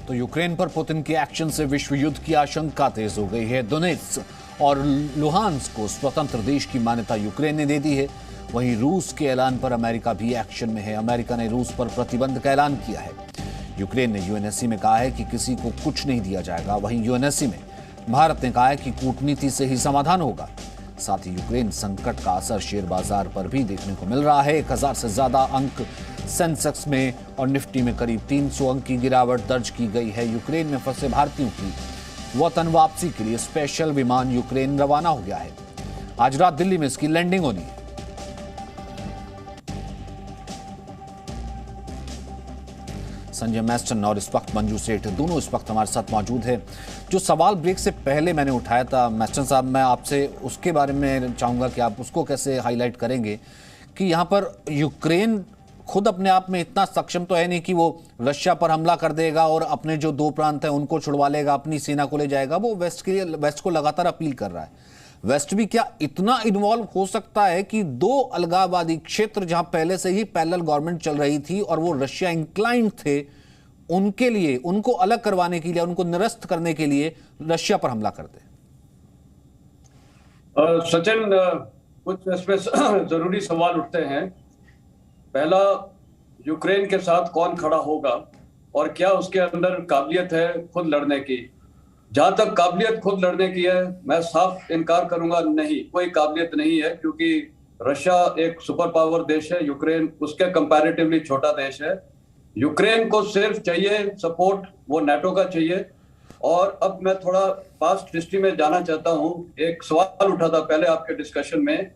तो यूक्रेन पर पुतिन के एक्शन से विश्व युद्ध की आशंका तेज हो गई है। दोनेत्स्क और लुहान्स्क को स्वतंत्र देश की मान्यता यूक्रेन ने दे दी है। वहीं रूस के ऐलान पर अमेरिका भी एक्शन में है। अमेरिका ने रूस पर प्रतिबंध का ऐलान किया है। यूक्रेन ने यूएनएससी में कहा है कि किसी को कुछ नहीं दिया जाएगा। वहीं यूएनएससी में भारत ने कहा है कि कूटनीति से ही समाधान होगा। साथ ही यूक्रेन संकट का असर शेयर बाजार पर भी देखने को मिल रहा है। 1000 से ज्यादा अंक सेंसेक्स में और निफ्टी में करीब 300 अंक की गिरावट दर्ज की गई है। यूक्रेन में फंसे भारतीयों की वतन वापसी के लिए स्पेशल विमान यूक्रेन रवाना हो गया है। आज रात दिल्ली में इसकी लैंडिंग होनी है। संजय मैस्टन और इस वक्त मंजू सेठ दोनों इस वक्त हमारे साथ मौजूद हैं। जो सवाल ब्रेक से पहले मैंने उठाया था मैस्टन साहब, मैं आपसे उसके बारे में चाहूंगा कि आप उसको कैसे हाईलाइट करेंगे कि यहाँ पर यूक्रेन खुद अपने आप में इतना सक्षम तो है नहीं कि वो रशिया पर हमला कर देगा और अपने जो 2 प्रांत हैं उनको छुड़वा लेगा, अपनी सेना को ले जाएगा। वो वेस्ट को लगातार अपील कर रहा है। वेस्ट भी क्या इतना इन्वॉल्व हो सकता है कि 2 अलगाववादी क्षेत्र जहां पहले से ही पैरेलल गवर्नमेंट चल रही थी और वो रशिया इंक्लाइंड थे, उनके लिए, उनको अलग करवाने के लिए, उनको निरस्त करने के लिए रशिया पर हमला कर दे? सचिन, कुछ इसमें जरूरी सवाल उठते हैं। पहला, यूक्रेन के साथ कौन खड़ा होगा और क्या उसके अंदर काबिलियत है खुद लड़ने की। जहां तक काबिलियत खुद लड़ने की है, मैं साफ इनकार करूंगा, नहीं, कोई काबिलियत नहीं है, क्योंकि रशिया एक सुपर पावर देश है, यूक्रेन उसके कंपैरेटिवली छोटा देश है। यूक्रेन को सिर्फ चाहिए सपोर्ट, वो नाटो का चाहिए। और अब मैं थोड़ा पास्ट हिस्ट्री में जाना चाहता हूं। एक सवाल उठा था पहले आपके डिस्कशन में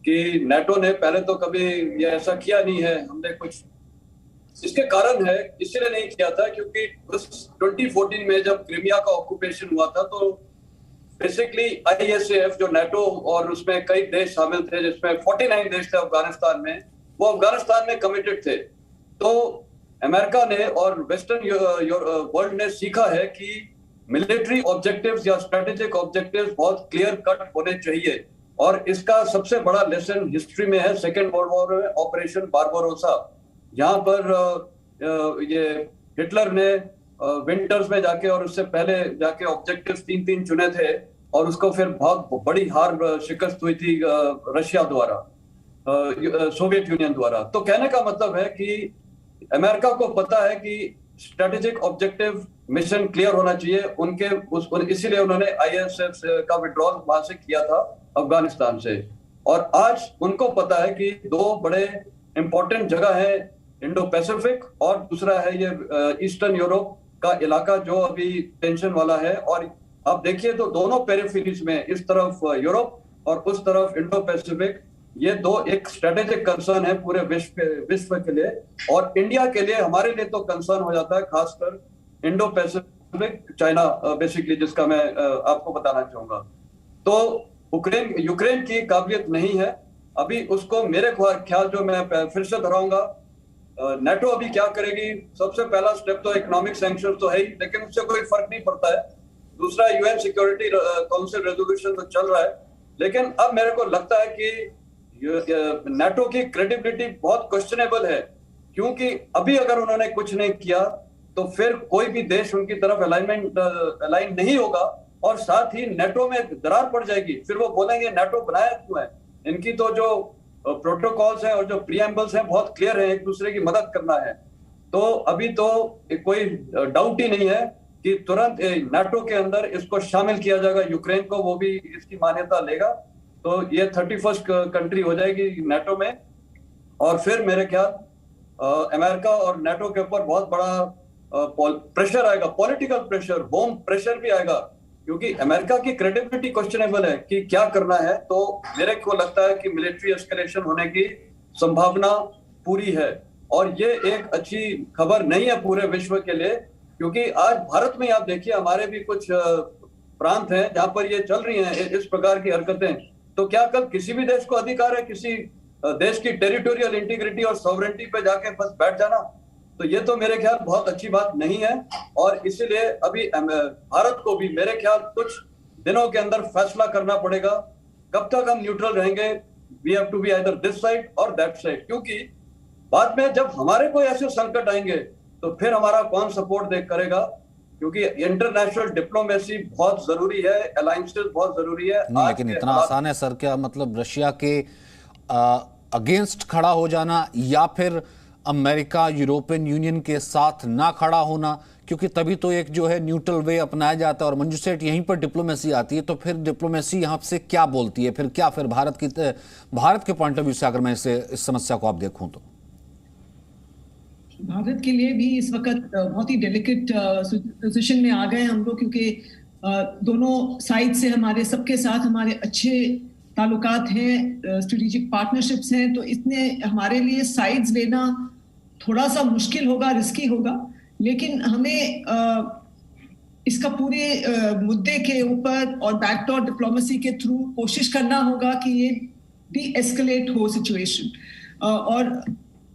कि नाटो ने पहले तो कभी ये ऐसा किया नहीं है, हमने कुछ, इसके कारण है, इसलिए नहीं किया था क्योंकि 2014 में जब क्रीमिया का ऑक्यूपेशन हुआ था तो बेसिकली आईएसएफ जो नाटो और उसमें कई देश शामिल थे, जिसमें 49 देश थे अफगानिस्तान में, वो अफगानिस्तान में कमिटेड थे। तो अमेरिका ने और वेस्टर्न वर्ल्ड ने सीखा है कि मिलिट्री ऑब्जेक्टिव्स या स्ट्रेटेजिक ऑब्जेक्टिव्स बहुत क्लियर कट होने चाहिए। और इसका सबसे बड़ा लेसन हिस्ट्री में है सेकेंड वर्ल्ड वॉर में ऑपरेशन बारबारोसा। यहाँ पर ये हिटलर ने विंटर्स में जाके और उससे पहले जाके ऑब्जेक्टिव्स 3 चुने थे और उसको फिर बहुत बड़ी हार शिकस्त हुई थी रशिया द्वारा, सोवियत यूनियन द्वारा। तो कहने का मतलब है कि अमेरिका को पता है कि स्ट्रेटेजिक ऑब्जेक्टिव मिशन क्लियर होना चाहिए इसीलिए उन्होंने आईएसएफ का विड्रॉल वहां से किया था अफगानिस्तान से। और आज उनको पता है कि 2 बड़े इंपॉर्टेंट जगह है, इंडो पैसिफिक और दूसरा है ये ईस्टर्न यूरोप का इलाका जो अभी टेंशन वाला है। और आप देखिए तो दोनों पेरिफेरीज में, इस तरफ यूरोप और उस तरफ इंडो पैसिफिक, ये 2 एक स्ट्रेटेजिक कंसर्न है पूरे विश्व के लिए। और इंडिया के लिए, हमारे लिए तो कंसर्न हो जाता है खासकर इंडो पैसिफिक, चाइना बेसिकली, जिसका मैं आपको बताना चाहूंगा। तो यूक्रेन की काबिलियत नहीं है अभी उसको, मेरे ख्याल, जो मैं फिर से दोहराऊंगा, नाटो अभी क्या करेगी। सबसे पहला स्टेप तो इकोनॉमिक सैंक्शन तो है ही, लेकिन उससे कोई फर्क नहीं पड़ता है। दूसरा, यूएन सिक्योरिटी काउंसिल रेजोल्यूशन तो चल रहा है। लेकिन अब मेरे को लगता है कि नाटो की क्रेडिबिलिटी बहुत क्वेश्चनेबल है, क्योंकि अभी अगर उन्होंने कुछ नहीं किया तो फिर कोई भी देश उनकी तरफ अलाइन नहीं होगा और साथ ही नाटो में दरार पड़ जाएगी। फिर वो बोलेंगे नाटो बनाया क्यों है। इनकी तो जो प्रोटोकॉल्स हैं और जो प्रीएम्बल्स हैं बहुत क्लियर है, एक दूसरे की मदद करना है। तो अभी तो कोई डाउट ही नहीं है कि तुरंत नाटो के अंदर इसको शामिल किया जाएगा यूक्रेन को, वो भी इसकी मान्यता लेगा। तो ये 31st कंट्री हो जाएगी नाटो में। और फिर मेरे ख्याल अमेरिका और नाटो के ऊपर बहुत बड़ा प्रेशर आएगा, पॉलिटिकल प्रेशर, होम प्रेशर भी आएगा, क्योंकि अमेरिका की क्रेडिबिलिटी क्वेश्चनेबल है कि क्या करना है। तो मेरे को लगता है कि मिलिट्री एस्केलेशन होने की संभावना पूरी है। और ये एक अच्छी खबर नहीं है पूरे विश्व के लिए, क्योंकि आज भारत में आप देखिए, हमारे भी कुछ प्रांत हैं जहां पर ये चल रही हैं इस प्रकार की हरकतें। तो क्या कल किसी भी देश को अधिकार है किसी देश की टेरिटोरियल इंटीग्रिटी और सॉवरेनिटी पे जाके बस बैठ जाना? तो ये तो मेरे ख्याल बहुत अच्छी बात नहीं है। और इसीलिए अभी भारत को भी मेरे ख्याल कुछ दिनों के अंदर फैसला करना पड़ेगा, कब तक हम न्यूट्रल रहेंगे। We have to be either this side or that side, क्योंकि बाद में जब हमारे कोई ऐसे संकट आएंगे तो फिर हमारा कौन सपोर्ट करेगा। क्योंकि इंटरनेशनल डिप्लोमेसी बहुत जरूरी है, अलायंसेस बहुत जरूरी है। नहीं, आज लेकिन के इतना हालात- आसान है सर क्या? मतलब रशिया के अगेंस्ट खड़ा हो जाना या फिर अमेरिका यूरोपियन यूनियन के साथ ना खड़ा होना, क्योंकि तभी तो एक जो है न्यूट्रल वे अपनाया जाता है। और मंजू सेठ, यहीं पर डिप्लोमेसी आती है, तो फिर डिप्लोमेसी यहाँ से क्या बोलती है? फिर भारत के पॉइंट ऑफ व्यू से अगर मैं इस समस्या को आप देखूं तो भारत के लिए भी इस वक्त बहुत ही डेलिकेट पोजीशन में आ गए हम लोग, क्योंकि दोनों साइड से हमारे सबके साथ हमारे अच्छे ताल्लुकात हैं, स्ट्रेटेजिक पार्टनरशिप्स हैं। तो इतने हमारे लिए साइड्स लेना थोड़ा सा मुश्किल होगा, रिस्की होगा। लेकिन हमें इसका पूरे मुद्दे के ऊपर और बैकडोर डिप्लोमेसी के थ्रू कोशिश करना होगा कि ये डी एस्केलेट हो सिचुएशन, और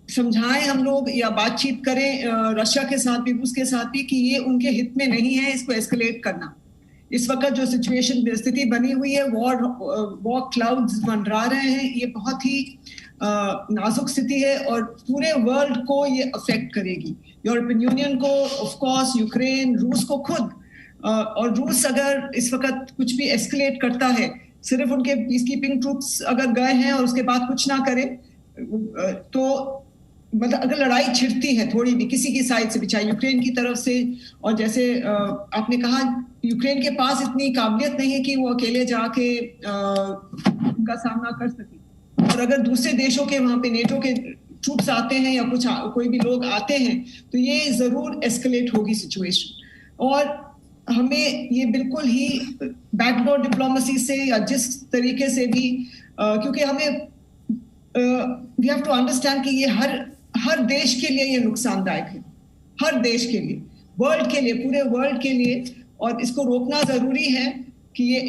समझाएं हम लोग या बातचीत करें रशिया के साथ भी, रूस के साथ भी, कि ये उनके हित में नहीं है इसको एस्केलेट करना। इस वक्त जो सिचुएशन स्थिति बनी हुई है, वॉर क्लाउड्स मंडरा रहे हैं, ये बहुत ही नाजुक स्थिति है और पूरे वर्ल्ड को ये अफेक्ट करेगी। यूरोपियन यूनियन को, ऑफ कोर्स, यूक्रेन, रूस को खुद। और रूस अगर इस वक्त कुछ भी एस्केलेट करता है, सिर्फ उनके पीस कीपिंग ट्रूप्स अगर गए हैं और उसके बाद कुछ ना करें, तो मतलब अगर लड़ाई छिड़ती है थोड़ी भी किसी की साइड से भी, चाहे यूक्रेन की तरफ से, और जैसे आपने कहा यूक्रेन के पास इतनी काबिलियत नहीं है कि वो अकेले जाके उनका सामना कर सके। और अगर दूसरे देशों के वहां पे नेटो के ट्रूप्स आते हैं या कोई भी लोग आते हैं, तो ये जरूर एस्केलेट होगी सिचुएशन। और हमें ये बिल्कुल ही बैकडोर डिप्लोमेसी से या जिस तरीके से भी, क्योंकि हमें वी हैव टू अंडरस्टैंड कि ये हर देश के लिए ये नुकसानदायक है, हर देश के लिए, वर्ल्ड के लिए, पूरे वर्ल्ड के लिए। और इसको रोकना जरूरी है कि ये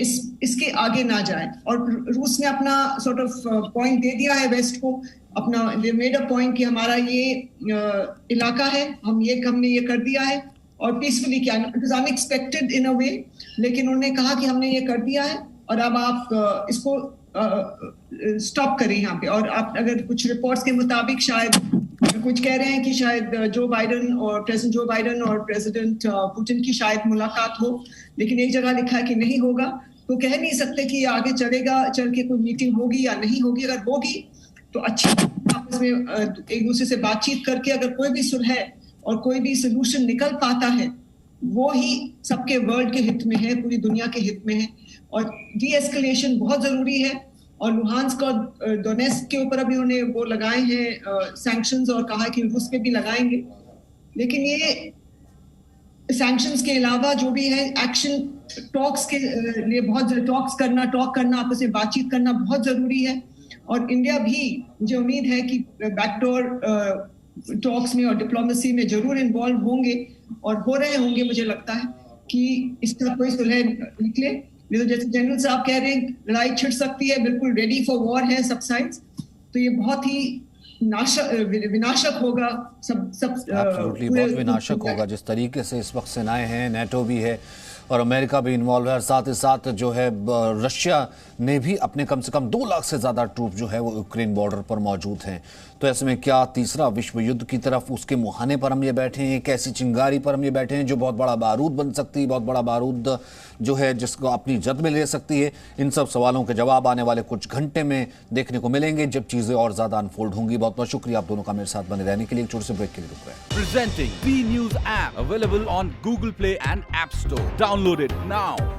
इसके आगे ना जाए। और रूस ने अपना सॉर्ट ऑफ पॉइंट दे दिया है वेस्ट को, अपना मेड अ पॉइंट कि हमारा ये इलाका है, हमने ये कर दिया है, और पीसफुली किया। इट वाज अनएक्सपेक्टेड इन अ वे, लेकिन उन्होंने कहा कि हमने ये कर दिया है और अब आप इसको स्टॉप करें यहाँ पे। और आप अगर कुछ रिपोर्ट्स के मुताबिक शायद कुछ कह रहे हैं कि शायद प्रेसिडेंट जो बाइडन और प्रेसिडेंट पुतिन की शायद मुलाकात हो, लेकिन एक जगह लिखा है कि नहीं होगा। तो कह नहीं सकते कि आगे चल के कोई मीटिंग होगी या नहीं होगी। अगर होगी तो अच्छी आपस में एक दूसरे से बातचीत करके अगर कोई भी सुलह और कोई भी सोल्यूशन निकल पाता है, वो ही सबके वर्ल्ड के हित में है, पूरी दुनिया के हित में है। और डी एस्केलेशन बहुत जरूरी है। और लुहांस्क और डोनेस्क के ऊपर अभी उन्होंने वो लगाए हैं सैंक्शंस, और कहा कि रूस पे भी लगाएंगे। लेकिन ये सैंक्शंस के अलावा जो भी है, एक्शन टॉक्स के लिए टॉक करना, आपस में बातचीत करना बहुत जरूरी है। और इंडिया भी, मुझे उम्मीद है कि बैकडोर टॉक्स में और डिप्लोमेसी में जरूर इन्वॉल्व होंगे और हो रहे होंगे। मुझे लगता है कि इसका कोई सुलह निकले। तो जैसे जनरल साहब कह रहे हैं, लड़ाई छिड़ सकती है, बिल्कुल रेडी फॉर वॉर है सब साइड्स। तो ये बहुत ही विनाशक होगा, बहुत विनाशक होगा। जिस तरीके से इस वक्त सेनाएं हैं, नेटो भी है और अमेरिका भी इन्वॉल्व है, साथ ही साथ जो है रशिया ने भी अपने कम से कम 2 लाख से ज़्यादा ट्रूप जो है वो यूक्रेन बॉर्डर पर मौजूद हैं। तो ऐसे में क्या तीसरा विश्व युद्ध की तरफ, उसके मुहाने पर हम ये बैठे हैं, एक ऐसी चिंगारी पर हम ये बैठे हैं जो बहुत बड़ा बारूद बन सकती है, बहुत बड़ा बारूद जो है जिसको अपनी जद में ले सकती है। इन सब सवालों के जवाब आने वाले कुछ घंटे में देखने को मिलेंगे, जब चीज़ें और ज़्यादा अनफोल्ड होंगी। बहुत बहुत शुक्रिया आप दोनों का मेरे साथ बने रहने के लिए। एक छोटे से ब्रेक के लिए रुक रहे हैं। Presenting B News app, available on Google Play and App Store. Download it now.